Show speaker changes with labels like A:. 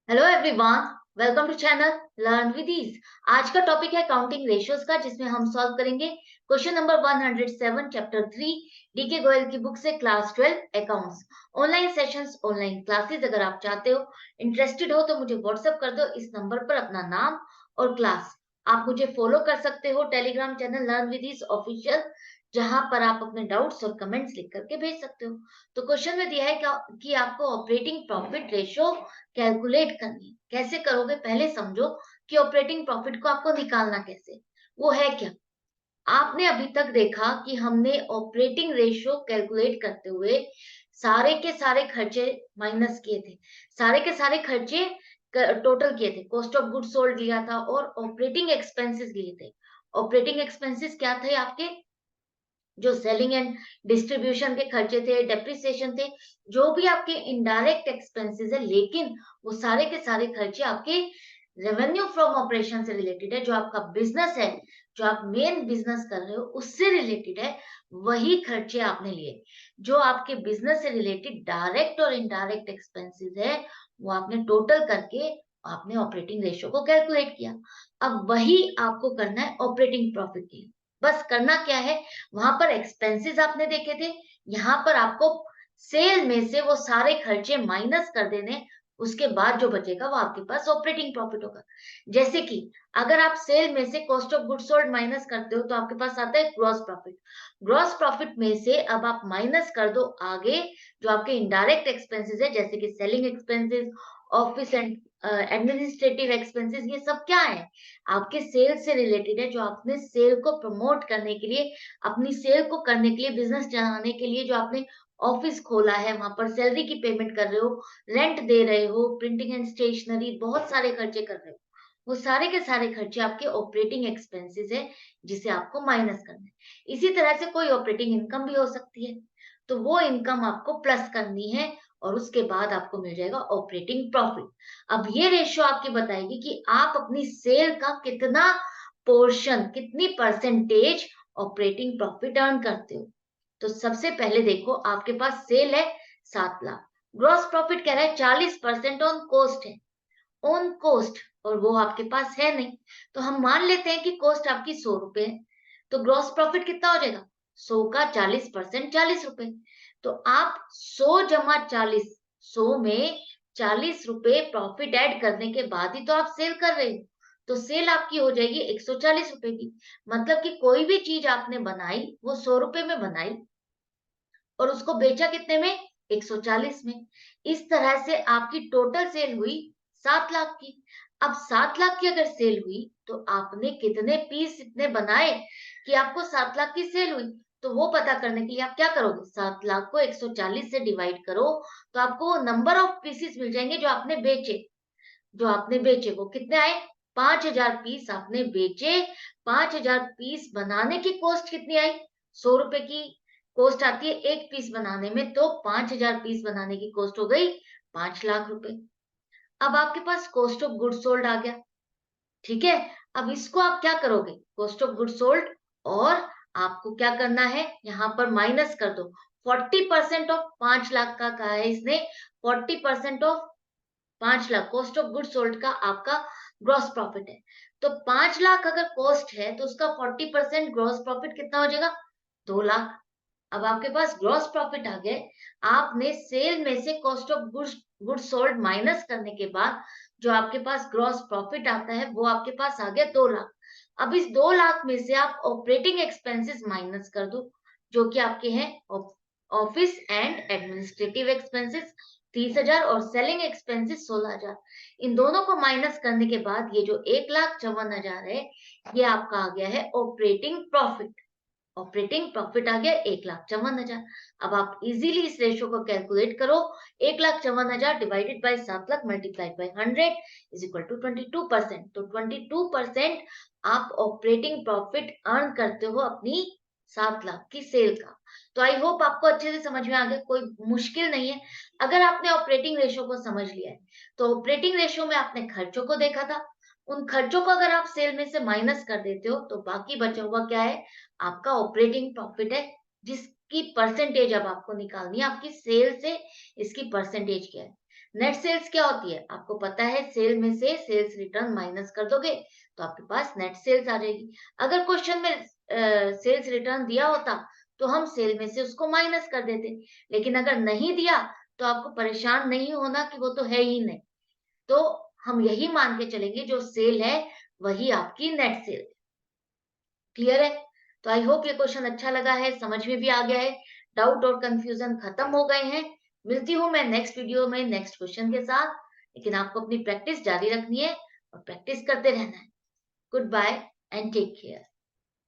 A: Hello everyone, welcome to channel learn with ease. आज का topic है काउंटिंग रेशियोज का, जिसमें हम सॉल्व करेंगे question number 107 chapter 3 DK Goyal की बुक से, class 12 accounts. Online sessions, online classes अगर आप चाहते हो, इंटरेस्टेड हो, तो मुझे व्हाट्सएप कर दो इस नंबर पर अपना नाम और क्लास। आप मुझे फॉलो कर सकते हो Telegram channel learn with ease official, जहां पर आप अपने डाउट्स और कमेंट्स लिख करके भेज सकते हो। तो क्वेश्चन में दिया है कि आपको ऑपरेटिंग प्रॉफिट रेशियो कैलकुलेट करनी है। कैसे करोगे, पहले समझो कि ऑपरेटिंग प्रॉफिट को आपको निकालना कैसे, वो है क्या। आपने अभी तक देखा कि हमने ऑपरेटिंग रेशियो कैलकुलेट करते हुए सारे के सारे खर्चे माइनस किए थे, सारे के सारे खर्चे टोटल किए थे, कॉस्ट ऑफ गुड्स सोल्ड लिया था और ऑपरेटिंग एक्सपेंसेस लिए थे। ऑपरेटिंग एक्सपेंसेस क्या थे आपके? जो सेलिंग एंड डिस्ट्रीब्यूशन के खर्चे थे, डेप्रिसिएशन थे, जो भी आपके इनडायरेक्ट एक्सपेंसेस है, लेकिन वो सारे के सारे खर्चे आपके रेवेन्यू फ्रॉम ऑपरेशन से रिलेटेड है। जो आपका बिजनेस है, जो आप मेन बिजनेस कर रहे हो, उससे रिलेटेड है, वही खर्चे आपने लिए। जो आपके बिजनेस से रिलेटेड डायरेक्ट और इनडायरेक्ट एक्सपेंसेस है, वो आपने टोटल करके आपने ऑपरेटिंग रेशियो को कैलकुलेट किया। अब वही आपको करना है ऑपरेटिंग प्रॉफिट के लिए। बस करना क्या है, वहां पर एक्सपेंसेस आपने देखे थे, यहाँ पर आपको सेल में से वो सारे खर्चे माइनस कर देने। उसके बाद जो बचेगा वो आपके पास ऑपरेटिंग प्रॉफिट होगा। जैसे कि अगर आप सेल में से cost of goods sold minus करते हो, तो आपके पास आता है ग्रॉस प्रॉफिट। ग्रॉस प्रॉफिट में से अब आप माइनस कर दो आगे जो आपके इनडायरेक्ट एक्सपेंसेस है, जैसे कि selling expenses, office and administrative expenses. ये सब क्या है? आपके सेल से रिलेटेड है, जो आपने सेल को प्रमोट करने के लिए, अपनी सेल को करने के लिए, बिजनेस चलाने के लिए जो आपने ऑफिस खोला है, वहां पर सैलरी की पेमेंट कर रहे हो, रेंट दे रहे हो, प्रिंटिंग एंड स्टेशनरी, बहुत सारे खर्चे कर रहे हो। वो सारे के सारे खर्चे आपके ऑपरेटिंग एक्सपेंसेस है, जिसे आपको माइनस करना है। इसी तरह से कोई ऑपरेटिंग इनकम भी हो सकती है, तो वो इनकम आपको प्लस करनी है, और उसके बाद आपको मिल जाएगा ऑपरेटिंग प्रॉफिट। अब ये रेशियो आपकी बताएगी कि आप अपनी सेल का कितना पोर्शन, कितनी परसेंटेज ऑपरेटिंग प्रॉफिट अर्न करते हो। तो सबसे पहले देखो, आपके पास सेल है 7 लाख, ग्रॉस प्रॉफिट कह रहा है 40% ऑन कॉस्ट है, ऑन कॉस्ट, और वो आपके पास है नहीं। तो हम मान लेते हैं कि कॉस्ट आपकी 100 रुपए है, तो ग्रॉस प्रॉफिट कितना हो जाएगा? 100 का 40% 40 रुपए। तो आप 100 जमा 40, 100 में 40 रुपए प्रॉफिट ऐड करने के बाद ही तो आप सेल कर रहे हो। तो सेल आपकी हो जाएगी 140 रुपए की। मतलब कि कोई भी चीज आपने बनाई, वो 100 रुपए में बनाई और उसको बेचा कितने में? 140 में। इस तरह से आपकी टोटल सेल हुई 7 लाख की। अब 7 लाख की अगर सेल हुई, तो आपने कितने पीस इतने बनाए कि आपको 7 लाख की सेल हुई। तो वो पता करने के लिए आप क्या करोगे, 7 लाख को 140 से डिवाइड करो, तो आपको नंबर ऑफ पीसेस मिल जाएंगे जो आपने बेचे। जो आपने बेचे वो कितने आए? 5,000 पीस आपने बेचे। 5,000 पीस बनाने की कॉस्ट कितनी आई? 100 रुपए की कॉस्ट आती है एक पीस बनाने में, तो 5,000 पीस बनाने की कॉस्ट हो गई 5 लाख रुपए। अब आपके पास कॉस्ट ऑफ गुड सोल्ड आ गया। ठीक है, अब इसको आप क्या करोगे, कॉस्ट ऑफ गुड सोल्ड, और आपको क्या करना है, यहाँ पर माइनस कर दो। 40% ऑफ 5 लाख का कहा है इसने, 40% of 5 lakh cost of good sold का आपका ग्रॉस प्रॉफिट है। तो 5 लाख अगर कॉस्ट है, तो उसका 40% ग्रॉस प्रॉफिट कितना हो जाएगा? 2 लाख। अब आपके पास ग्रॉस प्रॉफिट आ गए। आपने सेल में से cost of goods sold minus करने के बाद जो आपके पास ग्रॉस प्रॉफिट आता है, वो आपके पास आ गया 2 लाख। अब इस 2 लाख में से आप ऑपरेटिंग एक्सपेंसेस माइनस कर दो, जो कि आपके हैं ऑफिस एंड एडमिनिस्ट्रेटिव एक्सपेंसेस 30,000 और सेलिंग एक्सपेंसेस 16,000। इन दोनों को माइनस करने के बाद ये जो 1,54,000 है, ये आपका आ गया है ऑपरेटिंग प्रॉफिट। ऑपरेटिंग प्रॉफिट आ गया 1,54,000। अब आप इजीली इस रेशियो को कैलकुलेट करो। 1,54,000 divided by 7 lakh multiplied by 100 is equal to 22%। तो 22% आप ऑपरेटिंग प्रॉफिट अर्न करते हो अपनी 7 लाख की सेल का। तो आई होप आपको अच्छे से समझ में आ गया, कोई मुश्किल नहीं है। अगर आपने ऑपरेटिंग रेशियो को समझ लिया है, तो ऑपरेटिंग रेशियो में आपने खर्चों को देखा था। उन खर्चों को अगर आप सेल में से माइनस कर देते हो, तो बाकी बचा हुआ क्या है? आपका ऑपरेटिंग प्रॉफिट है, जिसकी परसेंटेज अब आपको निकालनी है आपकी सेल से। इसकी परसेंटेज क्या है? नेट सेल्स क्या होती है? आपको पता है सेल में से सेल्स रिटर्न माइनस कर दोगे तो आपके पास नेट सेल्स आ जाएगी। अगर क्वेश्चन में सेल्स रिटर्न दिया होता तो हम सेल में से उसको माइनस कर देते, लेकिन अगर नहीं दिया तो आपको परेशान नहीं होना कि वो तो है ही नहीं। तो हम यही मान के चलेंगे जो सेल है वही आपकी नेट सेल। क्लियर है? तो आई होप ये क्वेश्चन अच्छा लगा है, समझ में भी आ गया है, डाउट और कंफ्यूजन खत्म हो गए हैं। मिलती हूँ मैं नेक्स्ट वीडियो में नेक्स्ट क्वेश्चन के साथ, लेकिन आपको अपनी प्रैक्टिस जारी रखनी है और प्रैक्टिस करते रहना है। Goodbye and take care.